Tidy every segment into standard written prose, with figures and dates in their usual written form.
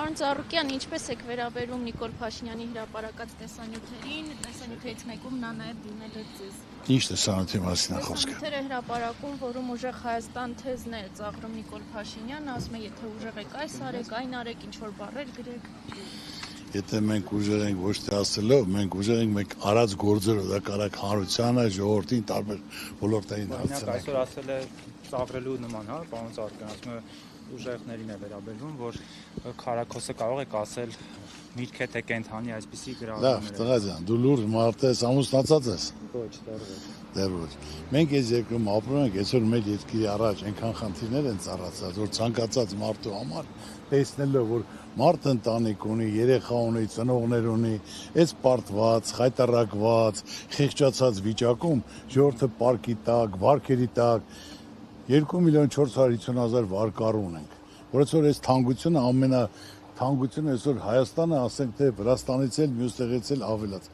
Պարոն Ծառուկյան, ինչպես եք վերաբերում Նիկոլ Փաշինյանի հրապարակած տեսանյութերին, տեսանյութերից մեկում նա նաև դիմել է ձեզ։ Ինչ տեսանյութի մասին է խոսքը։ Տեսանյութեր է հրապարակում, որում ուժեղ Հայաստան թեզն է ծաղրում Նիկոլ Փաշինյանը, ասում է, եթե ուժեղ եք այս արեք, այն արեք, ինչ-որ բառեր գրեք։ Եթե մենք ուժեղ ենք ոչ թե ասելով, մենք ուժեղ ենք մենք արած գործերով, դա կարակ հանրությանը, ժողովրդին տարբեր ոլորտերին դարձնել։ Այսօր ասել է ծաղրելու նման, հա, պարոն Ծառուկյան, ասում է ուժեղներին է վերաբերվում, որ քարակոսը կարող եք ասել միրգ է թե կենթանի այսպիսի գրառումներ։ Լավ, տղա ջան, դու լուրջ մարդ ես, ամուսնացած ես։ Ոչ, դեռ ոչ։ Մենք այս երկրում ապրում ենք, այսօր մեր երկրի առաջ այնքան խնդիրներ են ծառացած, որ ցանկացած մարդու համար տեսնելով, որ մարդ ընտանիք ունի, երեխա ունի, ծնողներ ունի, այս պարտված, խայտարակված, խեղճացած վիճակում ժողովուրդը պարկի տակ, վարկերի տակ 2.450.000 վարկառ ունենք, որովհետեւ այս թանկությունը ամենաթանկությունը այսօր Հայաստանը, ասենք թե Վրաստանից էլ մյուս տեղից էլ ավելաց։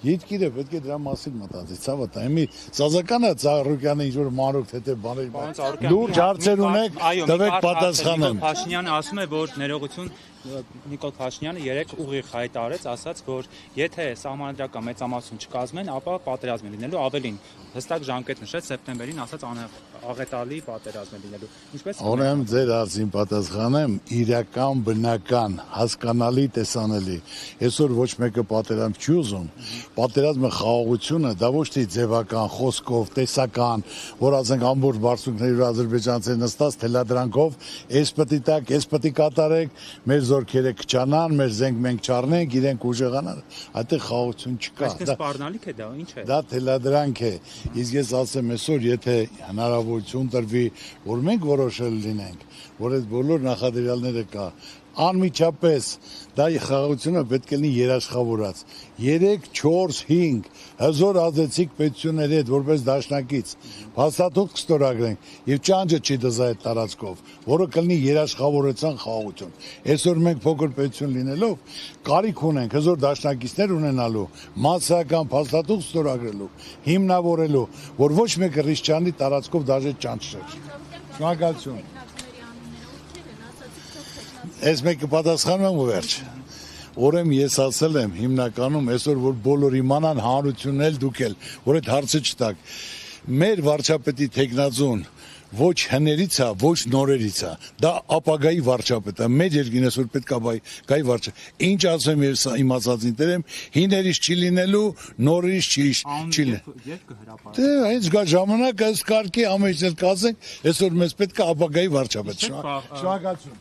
Երկիրը պետք է դրա մասին մտածի, ցավոտ, այմի Սազականը Ծառուկյանը ինչ որ մանրուք թե բաներ լուրջ հարցեր ունեք, տվեք պատասխանեմ։ Փաշինյանը ասում է, որ ներողություն Նիկոլ Փաշինյանը երեք ուղիղ հայտարարեց, ասաց, որ եթե սահմանադրական մեծամասն չկազմեն, ապա պատերազմ է լինելու, ավելին հստակ ժամկետ նշեց սեպտեմբերին, ասաց աղետալի պատերազմ է լինելու։ Ինչպես Ուրեմն ձեր հարցին պատասխանեմ, իրական, բնական, հասկանալի, տեսանելի։ Այսօր ոչ մեկը պատերազմ չի ուզում։ Պատերազմը խաղաղությունը, դա ոչ թե ձևական, խոսքով, տեսական, որ ասենք ամբողջ բարձունքների ադրբեջանցի նստած թելադրանքով, այս պետք է տակ, այս պետք է կատարեք, մեր զորքերը կճանան, մեր զենք մենք չառնենք, իրենք ուժեղանան, այդտեղ խաղաղություն չկա։ Այսպես սպառնալիք է դա, ինչ է։ Դա թելադրանք է։ Իսկ ես ասեմ այսօր, եթե հնարավորություն տրվի, որ մենք որոշել լինենք, որ այդ բոլոր նախադրյալները կա, անմիջապես դա խաղաղությունը պետք է լինի երաշխավորած 3, 4, 5 հզոր ազդեցիկ պետությունների հետ որպես դաշնակից փաստաթուղթ կստորագրենք եւ ճանճը չի դզա այդ տարածքով, որը կլինի երաշխավորության խաղաղություն։ Այսօր մենք փոքր պետություն լինելով կարիք ունենք հզոր դաշնակիցներ ունենալու, մասսայական փաստաթուղթ ստորագրելու, հիմնավորելու, որ ոչ մեկը ռիսկ չանի տարածքով դաժե ճանճ չէ։ Շնորհակալություն։ Այս մեկը պատասխանում եմ ու վերջ։ Ուրեմն ես ասել եմ հիմնականում այսօր որ բոլոր իմանան հանրությունն էլ դուք էլ, որ այդ հարցը չտակ։ Մեր վարչապետի տեխնազոն ոչ հներից է, ոչ նորերից է։ Դա ապագայի վարչապետ է։ Մեր երկրին այսօր պետք է գայի վարչապետ։ Ինչ ասեմ ես իմ ասածին դերեմ, հիներից չի լինելու, նորերից չի լինելու։ Դե հենց գա ժամանակը ըստ կարգի ամեն ինչ կասենք, այսօր մեզ պետք է ապագայի վարչապետ։ Շնորհակալություն։